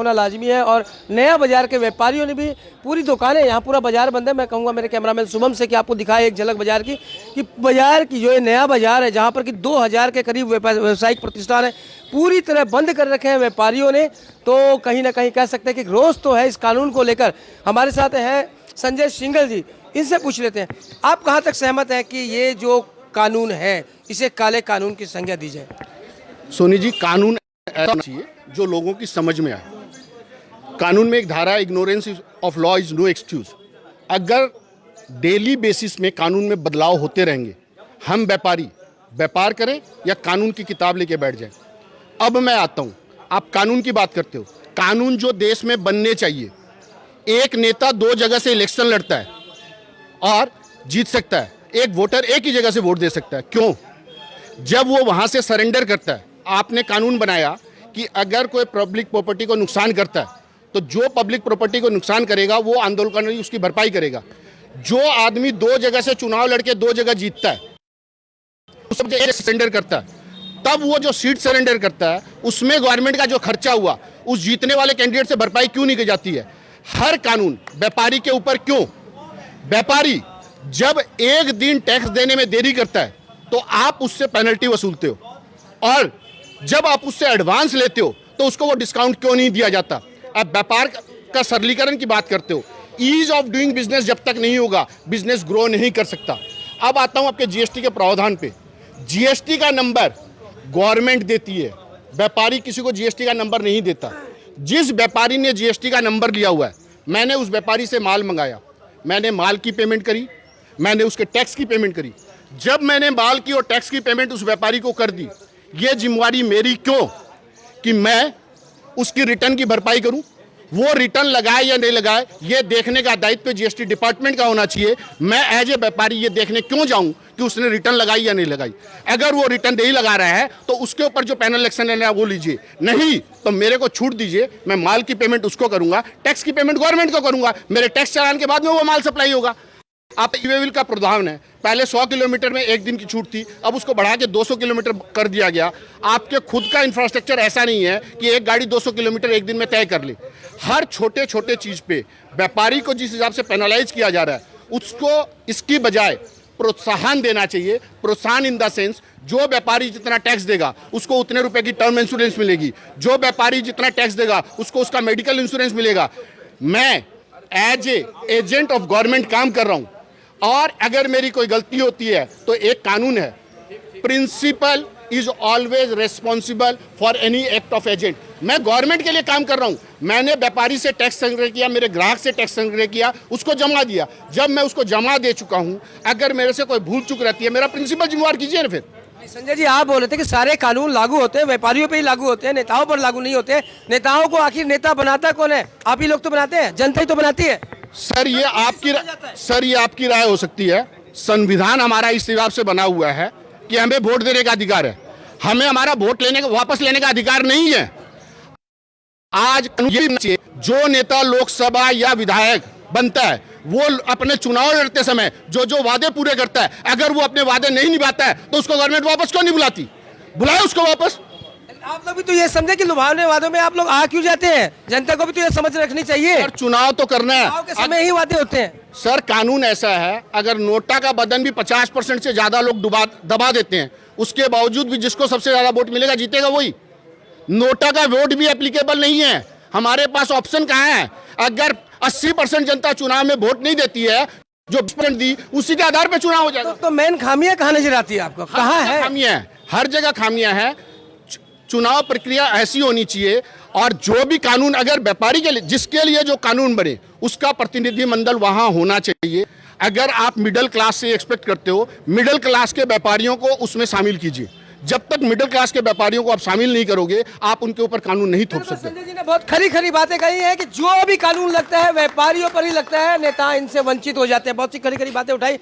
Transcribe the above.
होना लाजमी है। और नया बाजार के व्यापारियों ने भी पूरी दुकानें, यहाँ पूरा बाजार बंद है। मैं कहूँगा मेरे कैमरामैन शुभम से कि आपको दिखाए एक झलक बाजार की, कि बाजार की जो है नया बाजार है जहाँ पर कि 2000 के करीब व्यावसायिक प्रतिष्ठान है, पूरी तरह बंद कर रखे हैं व्यापारियों ने। तो कहीं ना कहीं कह सकते हैं कि रोष तो है इस कानून को लेकर। हमारे साथ हैं संजय सिंगल जी, इनसे पूछ लेते हैं आप कहाँ तक सहमत हैं कि ये जो कानून है इसे काले कानून की संज्ञा दी जाए? सोनी जी, कानून ऐसा होना चाहिए जो लोगों की समझ में आए। कानून में एक धारा, ignorance of law is no excuse. अगर डेली बेसिस में कानून में बदलाव होते रहेंगे, हम व्यापारी व्यापार करें या कानून की किताब लेके बैठ जाएं। अब मैं आता हूं, आप कानून की बात करते हो, कानून जो देश में बनने चाहिए। एक नेता 2 जगह से इलेक्शन लड़ता है और जीत सकता है, एक वोटर एक ही जगह से वोट दे सकता है। क्यों? जब वो वहां से सरेंडर करता है। आपने कानून बनाया कि अगर कोई पब्लिक प्रॉपर्टी को नुकसान करता है तो जो पब्लिक प्रॉपर्टी को नुकसान करेगा वो आंदोलन उसकी भरपाई करेगा। जो आदमी 2 जगह से चुनाव लड़के 2 जगह जीतता है, उस सब जगह सरेंडर करता है, तब वो जो सीट सरेंडर करता है उसमें गवर्नमेंट का जो खर्चा हुआ उस जीतने वाले कैंडिडेट से भरपाई क्यों नहीं की जाती है? हर कानून व्यापारी के ऊपर क्यों? व्यापारी जब एक दिन टैक्स देने में देरी करता है तो आप उससे पेनल्टी वसूलते हो, और जब आप उससे एडवांस लेते हो तो उसको वो डिस्काउंट क्यों नहीं दिया जाता? आप व्यापार का सरलीकरण की बात करते हो। ईज ऑफ डूइंग बिजनेस जब तक नहीं होगा, बिजनेस ग्रो नहीं कर सकता। अब आता हूं आपके जीएसटी के प्रावधान पे। जीएसटी का नंबर गवर्नमेंट देती है, व्यापारी किसी को जीएसटी का नंबर नहीं देता। जिस व्यापारी ने जीएसटी का नंबर लिया हुआ है, मैंने उस व्यापारी से माल मंगाया, मैंने माल की पेमेंट करी, मैंने उसके टैक्स की पेमेंट करी। जब मैंने माल की और टैक्स की पेमेंट उस व्यापारी को कर दी, ये जिम्मेवारी मेरी क्यों कि मैं उसकी रिटर्न की भरपाई करूं? वो रिटर्न लगाए या नहीं लगाए, ये देखने का दायित्व जीएसटी डिपार्टमेंट का होना चाहिए। मैं एज ए व्यापारी ये देखने क्यों जाऊं कि उसने रिटर्न लगाई या नहीं लगाई? अगर वो रिटर्न नहीं लगा रहा है तो उसके ऊपर जो पैनल एक्शन लेना है वो लीजिए, नहीं तो मेरे को छूट दीजिए। मैं माल की पेमेंट उसको करूंगा, टैक्स की पेमेंट गवर्नमेंट को करूंगा। मेरे टैक्स चालान के बाद में वो माल सप्लाई होगा। आप ई-वे-बिल का प्रावधान है, पहले 100 किलोमीटर में 1 दिन की छूट थी, अब उसको बढ़ा के 200 किलोमीटर कर दिया गया। आपके खुद का इंफ्रास्ट्रक्चर ऐसा नहीं है कि एक गाड़ी 200 किलोमीटर एक दिन में तय कर ले। हर छोटे छोटे चीज़ पे व्यापारी को जिस हिसाब से पेनलाइज किया जा रहा है, उसको इसकी बजाय प्रोत्साहन देना चाहिए। प्रोत्साहन इन द सेंस, जो व्यापारी जितना टैक्स देगा उसको उतने रुपए की टर्म इंश्योरेंस मिलेगी, जो व्यापारी जितना टैक्स देगा उसको उसका मेडिकल इंश्योरेंस मिलेगा। मैं as a agent of government काम कर रहा हूँ, और अगर मेरी कोई गलती होती है तो एक कानून है, principal is always responsible for any act of agent. मैं गवर्नमेंट के लिए काम कर रहा हूं, मैंने व्यापारी से टैक्स संग्रह किया, मेरे ग्राहक से टैक्स संग्रह किया, उसको जमा दिया। जब मैं उसको जमा दे चुका हूं, अगर मेरे से कोई भूल चूक रहती है, मेरा प्रिंसिपल जिम्मेवार कीजिए ना। फिर संजय जी, आप बोल रहे थे कि सारे कानून लागू होते हैं, व्यापारियों पे ही लागू होते हैं, नेताओं पर लागू नहीं होते। नेताओं को आखिर नेता बनाता कौन है? आप ही लोग तो बनाते हैं, जनता ही तो बनाती है। सर ये आपकी राय हो सकती है। संविधान हमारा इस हिसाब से बना हुआ है कि हमें वोट देने का अधिकार है, हमें हमारा वोट लेने का वापस लेने का अधिकार नहीं है। आज ये जो नेता लोकसभा या विधायक बनता है वो अपने चुनाव लड़ते समय जो जो वादे पूरे करता है, अगर वो अपने वादे नहीं निभाता है तो उसको गवर्नमेंट वापस क्यों नहीं बुलाती? बुलाए उसको वापस। आप लोग भी तो ये समझे कि लुभावने वादों में आप लोग आ क्यों जाते हैं? जनता को भी तो ये समझ रखनी चाहिए। सर चुनाव तो करना है, चुनाव के समय ही वादे होते हैं। सर कानून ऐसा है, अगर नोटा का बदन भी 50% से ज्यादा लोग दबा देते हैं, उसके बावजूद भी जिसको सबसे ज्यादा वोट मिलेगा जीतेगा वही। नोटा का वोट भी एप्लीकेबल नहीं है। हमारे पास ऑप्शन कहाँ है? अगर 80% जनता चुनाव में वोट नहीं देती है, जो 20% दी, उसी के आधार पर चुनाव हो जाएगा। तो मेन खामियां कहाँ नजर आती है आपको? कहाँ है खामियां? हर जगह खामियां हैं। चुनाव प्रक्रिया ऐसी होनी चाहिए, और जो भी कानून अगर व्यापारी के लिए, जिसके लिए जो कानून बने, उसका प्रतिनिधिमंडल वहां होना चाहिए। अगर आप मिडिल क्लास से एक्सपेक्ट करते हो, मिडिल क्लास के व्यापारियों को उसमें शामिल कीजिए। जब तक मिडिल क्लास के व्यापारियों को आप शामिल नहीं करोगे, आप उनके ऊपर कानून नहीं थोप सकते। संजय जी ने बहुत खरी खरी बातें कही हैं कि जो भी कानून लगता है व्यापारियों पर ही लगता है, नेता इनसे वंचित हो जाते हैं। बहुत सी खरी खरी बातें उठाई।